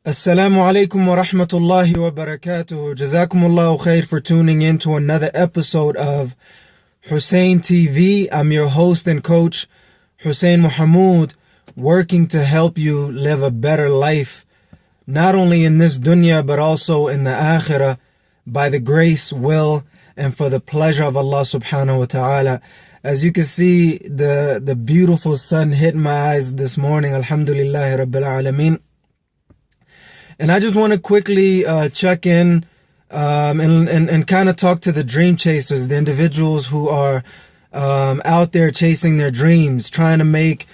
Assalamu alaikum wa rahmatullahi wa barakatuhu. Jazakumullahu khair for tuning in to another episode of Hussein TV. I'm your host and coach, Hussein Muhammad, working to help you live a better life, not only in this dunya, but also in the akhirah, by the grace, will, and for the pleasure of Allah subhanahu wa ta'ala. As you can see, the beautiful sun hit my eyes this morning. Alhamdulillahi Rabbil Alameen. And I just want to quickly check in and kind of talk to the dream chasers, the individuals who are out there chasing their dreams, trying to make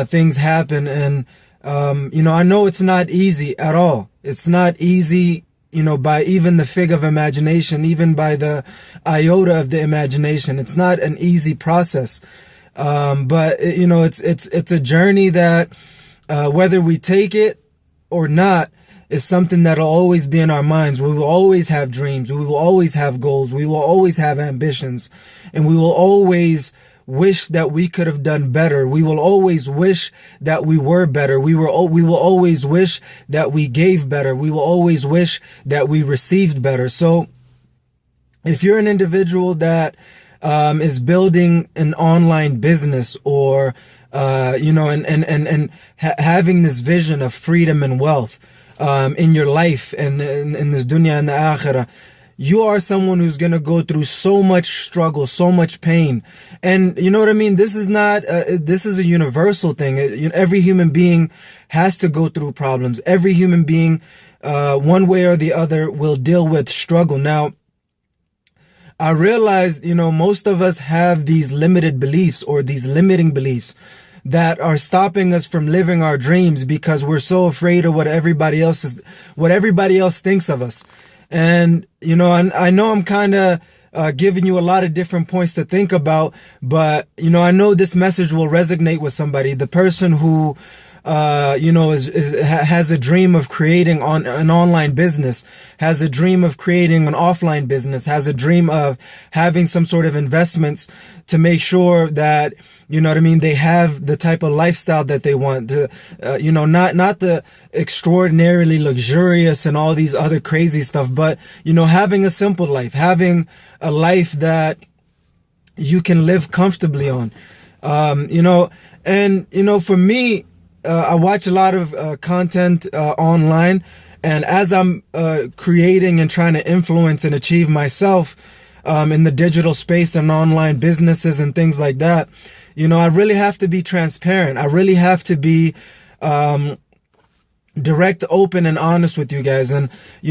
things happen. And, I know it's not easy at all. It's not easy, by even the fig of imagination, even by the iota of the imagination. It's not an easy process. But, it's a journey that whether we take it or not, is something that'll always be in our minds. We will always have dreams. We will always have goals. We will always have ambitions. And we will always wish that we could have done better. We will always wish that we were better. We will always wish that we gave better. We will always wish that we received better. So if you're an individual that is building an online business or having this vision of freedom and wealth in your life and in this dunya and the akhirah, you are someone who's going to go through so much struggle, so much pain. And you know what I mean? This is not, this is a universal thing. Every human being has to go through problems. Every human being, one way or the other, will deal with struggle. Now, I realized, most of us have these limited beliefs or these limiting beliefs that are stopping us from living our dreams because we're so afraid of what everybody else thinks of us. And, I know I'm kind of giving you a lot of different points to think about, but, I know this message will resonate with somebody. The person who, has a dream of creating an online business, has a dream of creating an offline business, has a dream of having some sort of investments to make sure that, they have the type of lifestyle that they want to, not the extraordinarily luxurious and all these other crazy stuff, but, having a simple life, having a life that you can live comfortably on, for me, I watch a lot of content online, and as I'm creating and trying to influence and achieve myself in the digital space and online businesses and things like that, I really have to be transparent. I really have to be direct, open, and honest with you guys. And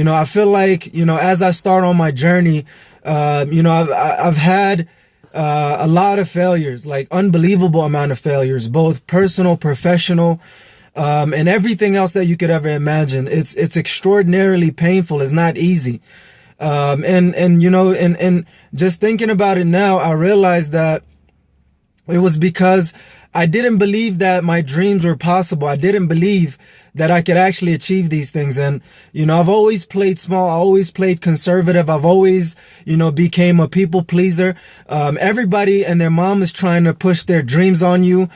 I feel like as I start on my journey, I've had a lot of failures, like unbelievable amount of failures, both personal, professional, and everything else that you could ever imagine. It's extraordinarily painful. It's not easy. And just thinking about it now, I realized that it was because I didn't believe that my dreams were possible. I didn't believe that I could actually achieve these things. And, I've always played small. I always played conservative. I've always, became a people pleaser. Everybody and their mom is trying to push their dreams on you,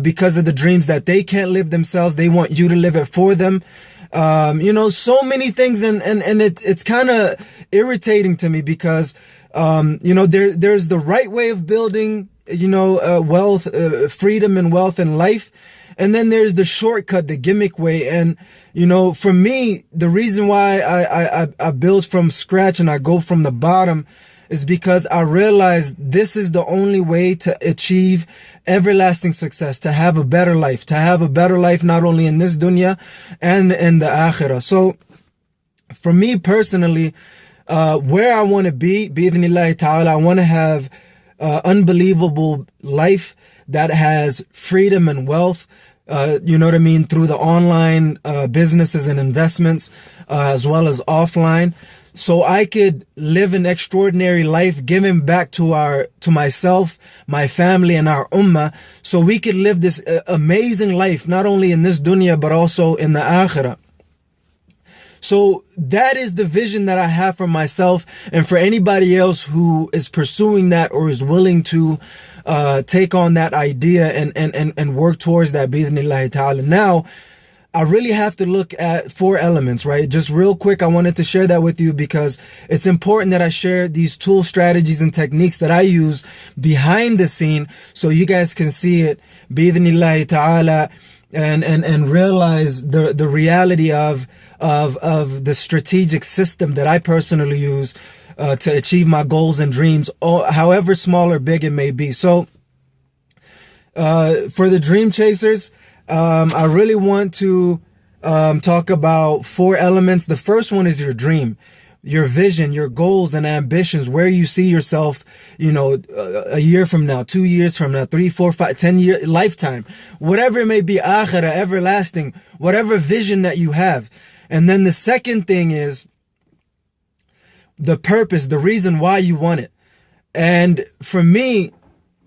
because of the dreams that they can't live themselves. They want you to live it for them. So many things. And it's kind of irritating to me because, there's the right way of building, wealth, freedom and wealth and life. And then there's the shortcut, the gimmick way. And, for me, the reason why I build from scratch and I go from the bottom is because I realized this is the only way to achieve everlasting success, to have a better life, not only in this dunya and in the akhirah. So for me personally, where I want to be, bi'idhnillahi ta'ala, I want to have unbelievable life that has freedom and wealth, through the online businesses and investments, as well as offline, so I could live an extraordinary life, giving back to myself, my family, and our ummah, so we could live this amazing life, not only in this dunya, but also in the akhirah. So that is the vision that I have for myself and for anybody else who is pursuing that or is willing to take on that idea and work towards that, bi'idhnillahi ta'ala. Now, I really have to look at 4 elements, right? Just real quick, I wanted to share that with you because it's important that I share these tool strategies and techniques that I use behind the scene so you guys can see it, bi-idhnillahi ta'ala, and realize the reality of the strategic system that I personally use to achieve my goals and dreams, however small or big it may be. So for the dream chasers, I really want to talk about 4 elements. The first one is your dream, your vision, your goals and ambitions, where you see yourself, a year from now, 2 years from now, 3, 4, 5, 10 year lifetime, whatever it may be, akhirah, everlasting, whatever vision that you have. And then the second thing is the purpose, the reason why you want it. And for me,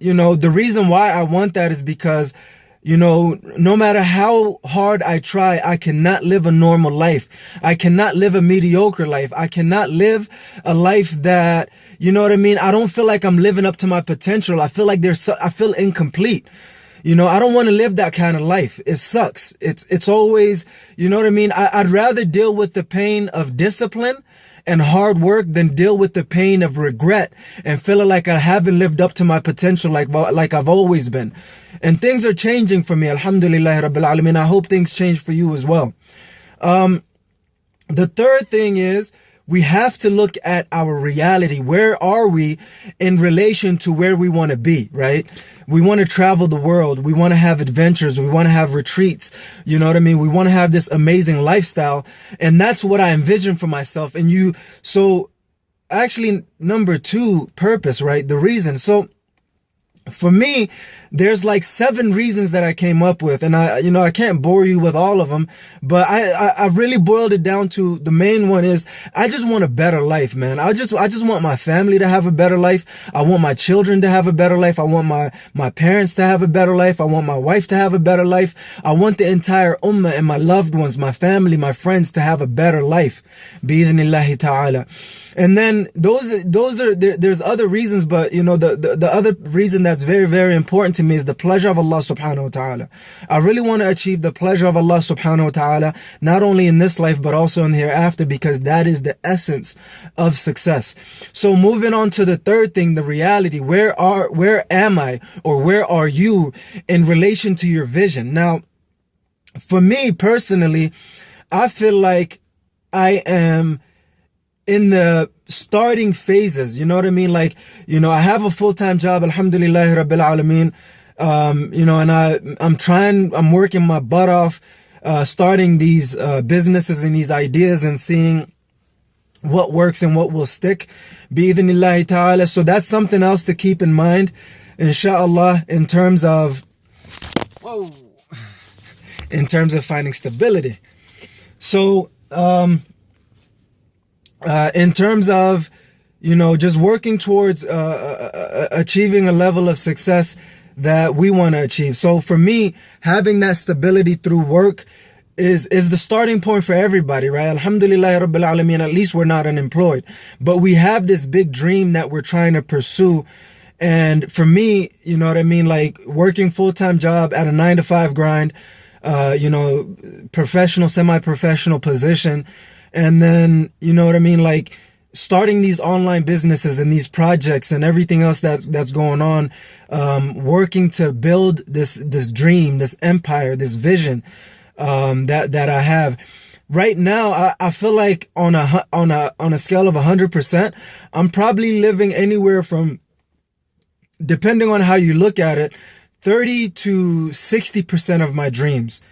the reason why I want that is because, no matter how hard I try, I cannot live a normal life. I cannot live a mediocre life. I cannot live a life that, I don't feel like I'm living up to my potential. I feel like I feel incomplete. I don't want to live that kind of life. It sucks. It's always, I'd rather deal with the pain of discipline and hard work than deal with the pain of regret and feeling like I haven't lived up to my potential like I've always been. And things are changing for me. Alhamdulillah Rabbil Alameen. I hope things change for you as well. The third thing is we have to look at our reality. Where are we in relation to where we want to be, right? We want to travel the world. We want to have adventures. We want to have retreats. You know what I mean? We want to have this amazing lifestyle. And that's what I envision for myself. So actually, number 2, purpose, right? The reason. So for me, there's like 7 reasons that I came up with, and I can't bore you with all of them, but I really boiled it down to the main one is I just want a better life, man. I just want my family to have a better life. I want my children to have a better life. I want my parents to have a better life. I want my wife to have a better life. I want the entire ummah and my loved ones, my family, my friends to have a better life. Bi-idhnillahi ta'ala. And then there's other reasons, but the other reason that's very, very important to me is the pleasure of Allah subhanahu wa ta'ala. I really want to achieve the pleasure of Allah subhanahu wa ta'ala, not only in this life, but also in the hereafter, because that is the essence of success. So moving on to the third thing, the reality, where am I, or where are you in relation to your vision? Now, for me personally, I feel like I am in the starting phases, you know what I mean? Like, I have a full-time job, alhamdulillah rabbil alameen. And I'm working my butt off, starting these businesses and these ideas and seeing what works and what will stick, bi-idhnillahi ta'ala. So that's something else to keep in mind, inshallah, in terms of finding stability. So, in terms of, just working towards achieving a level of success that we want to achieve. So for me, having that stability through work is the starting point for everybody, right? Alhamdulillah Rabbil Alameen, at least we're not unemployed. But we have this big dream that we're trying to pursue. And for me, you know what I mean? Like working full-time job at a 9-to-5 grind, professional, semi-professional position. And then, you know what I mean? Like starting these online businesses and these projects and everything else that's going on, working to build this dream, this empire, this vision, that I have right now. I feel like on a scale of 100%, I'm probably living anywhere from, depending on how you look at it, 30 to 60% of my dreams.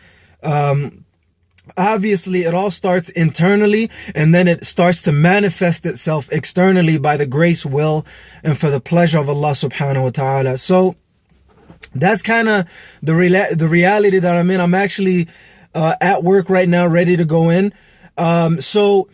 Obviously, it all starts internally, and then it starts to manifest itself externally by the grace, will, and for the pleasure of Allah subhanahu wa ta'ala. So that's kind of the reality that I'm in. I'm actually at work right now, ready to go in. So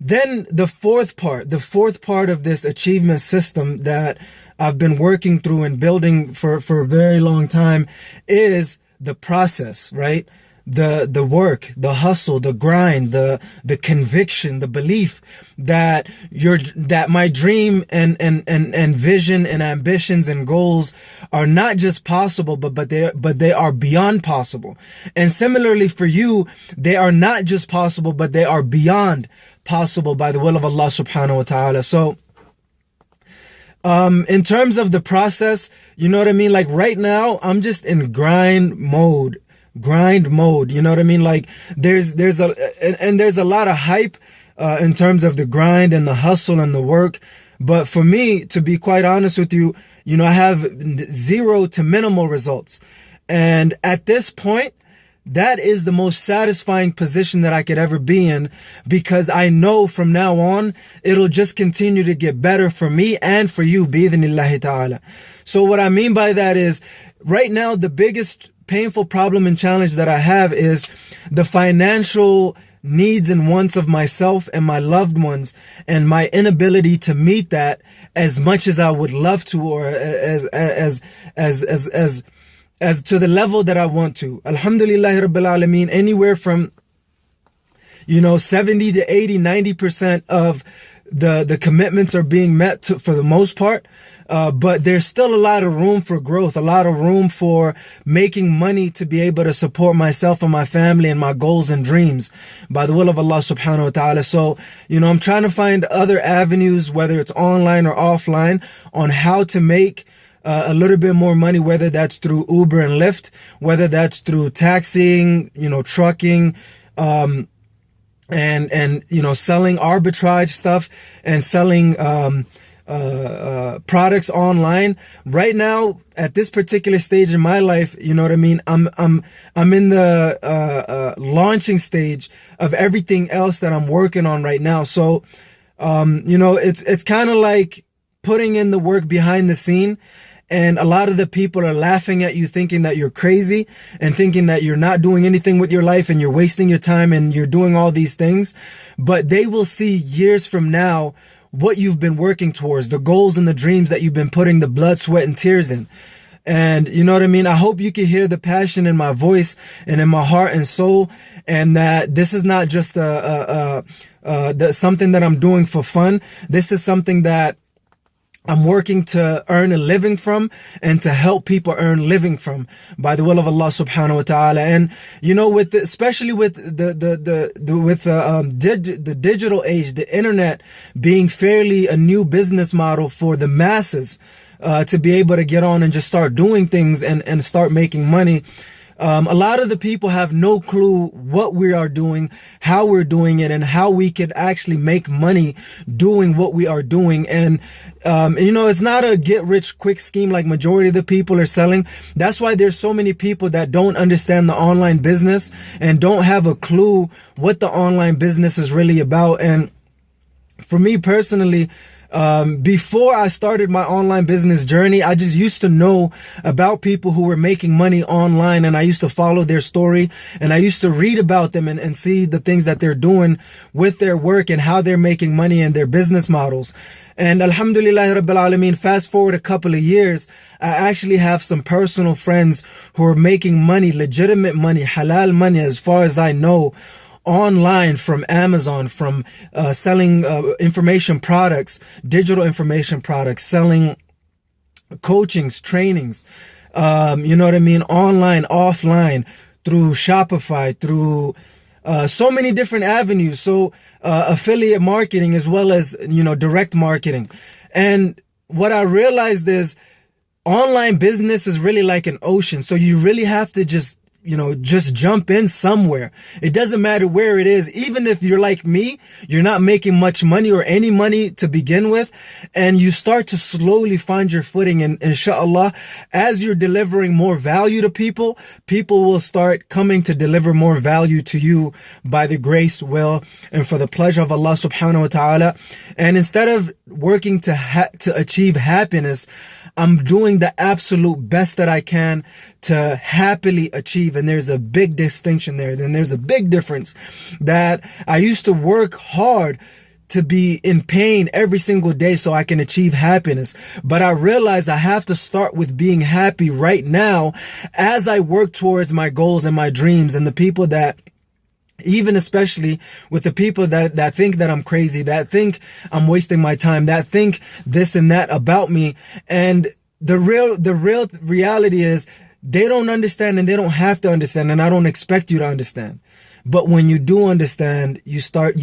then the fourth part of this achievement system that I've been working through and building for a very long time is the process, right? the work, the hustle, the grind, the conviction, the belief that my dream and vision and ambitions and goals are not just possible, but they are beyond possible. And similarly for you, they are not just possible, but they are beyond possible by the will of Allah subhanahu wa ta'ala. So in terms of the process, you know what I mean? Like right now, I'm just in grind mode, you know what I mean? Like there's a lot of hype in terms of the grind and the hustle and the work. But for me, to be quite honest with you, you know, I have 0 to minimal results. And at this point, that is the most satisfying position that I could ever be in, because I know from now on, it'll just continue to get better for me and for you, bi-idhnillahi ta'ala. So what I mean by that is, right now, the biggest painful problem and challenge that I have is the financial needs and wants of myself and my loved ones, and my inability to meet that as much as I would love to, or as to the level that I want to. Alhamdulillah Rabbil Alameen, anywhere from, you know, 70 to 80, 90% of the commitments are being met for the most part. But there's still a lot of room for growth, a lot of room for making money to be able to support myself and my family and my goals and dreams by the will of Allah subhanahu wa ta'ala. So, you know, I'm trying to find other avenues, whether it's online or offline, on how to make a little bit more money, whether that's through Uber and Lyft, whether that's through taxiing, you know, trucking, and you know, selling arbitrage stuff and selling products online. Right now, at this particular stage in my life, you know what I mean, I'm in the launching stage of everything else that I'm working on right now. So you know, it's kind of like putting in the work behind the scene. And a lot of the people are laughing at you, thinking that you're crazy and thinking that you're not doing anything with your life and you're wasting your time and you're doing all these things. But they will see years from now what you've been working towards, the goals and the dreams that you've been putting the blood, sweat, and tears in. And you know what I mean? I hope you can hear the passion in my voice and in my heart and soul, and that this is not just something that I'm doing for fun. This is something that I'm working to earn a living from and to help people earn living from by the will of Allah subhanahu wa ta'ala. And, you know, especially with the digital age, the internet being fairly a new business model for the masses, to be able to get on and just start doing things and start making money. A lot of the people have no clue what we are doing, how we're doing it, and how we could actually make money doing what we are doing. And, you know, it's not a get rich quick scheme like majority of the people are selling. That's why there's so many people that don't understand the online business and don't have a clue what the online business is really about. And for me personally, before I started my online business journey, I just used to know about people who were making money online, and I used to follow their story, and I used to read about them and see the things that they're doing with their work and how they're making money and their business models. And Alhamdulillah Rabbil Alameen, fast forward a couple of years, I actually have some personal friends who are making money, legitimate money, halal money as far as I know, online from Amazon, from selling information products, digital information products, selling coachings, trainings, you know what I mean, online, offline, through Shopify, through so many different avenues. So affiliate marketing as well as, you know, direct marketing. And what I realized is online business is really like an ocean. So you really have to just jump in somewhere. It doesn't matter where it is. Even if you're like me, you're not making much money or any money to begin with, and you start to slowly find your footing. And inshallah, as you're delivering more value to people, people will start coming to deliver more value to you by the grace, will, and for the pleasure of Allah subhanahu wa ta'ala. And instead of working to achieve happiness, I'm doing the absolute best that I can to happily achieve. And there's a big distinction there. Then there's a big difference that I used to work hard to be in pain every single day so I can achieve happiness. But I realized I have to start with being happy right now as I work towards my goals and my dreams. And the people that, even especially with the people that think that I'm crazy, that think I'm wasting my time, that think this and that about me. And the real reality is they don't understand, and they don't have to understand, and I don't expect you to understand. But when you do understand, you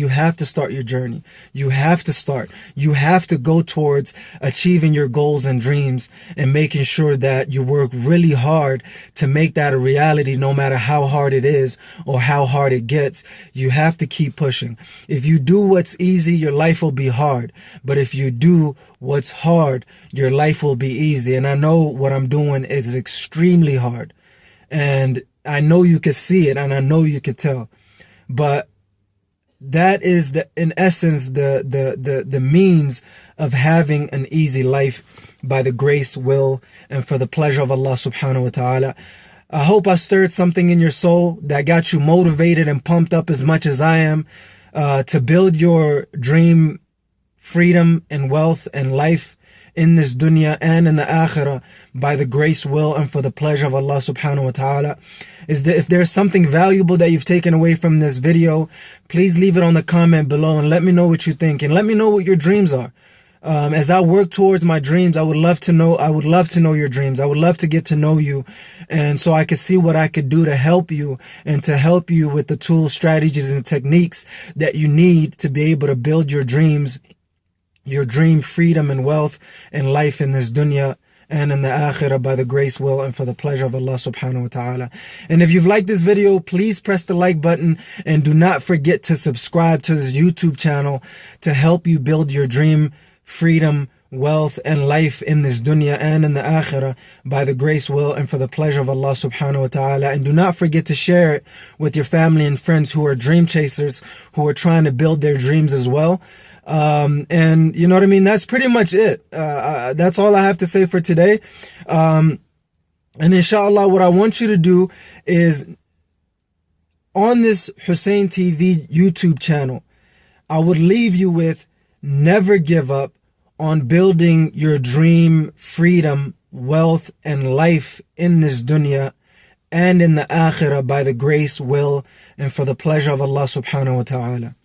have to start your journey. You have to go towards achieving your goals and dreams and making sure that you work really hard to make that a reality, no matter how hard it is or how hard it gets. You have to keep pushing. If you do what's easy, your life will be hard. But if you do what's hard, your life will be easy. And I know what I'm doing is extremely hard. And I know you can see it, and I know you can tell, but that is in essence, the means of having an easy life by the grace, will, and for the pleasure of Allah subhanahu wa ta'ala. I hope I stirred something in your soul that got you motivated and pumped up as much as I am, to build your dream freedom and wealth and life in this dunya and in the akhirah by the grace, will, and for the pleasure of Allah subhanahu wa ta'ala. If there's something valuable that you've taken away from this video, please leave it on the comment below and let me know what you think, and let me know what your dreams are. As I work towards my dreams, I would love to know your dreams. I would love to get to know you, and so I could see what I could do to help you, and to help you with the tools, strategies, and techniques that you need to be able to build your dreams, your dream freedom and wealth and life in this dunya and in the akhirah by the grace, will, and for the pleasure of Allah subhanahu wa ta'ala. And if you've liked this video, please press the like button, and do not forget to subscribe to this YouTube channel to help you build your dream freedom, wealth, and life in this dunya and in the akhirah by the grace, will, and for the pleasure of Allah subhanahu wa ta'ala. And do not forget to share it with your family and friends who are dream chasers, who are trying to build their dreams as well. And you know what I mean? That's pretty much it. That's all I have to say for today. And inshallah, what I want you to do is, on this Hussein TV YouTube channel, I would leave you with: never give up on building your dream freedom, wealth, and life in this dunya and in the akhirah by the grace, will, and for the pleasure of Allah subhanahu wa ta'ala.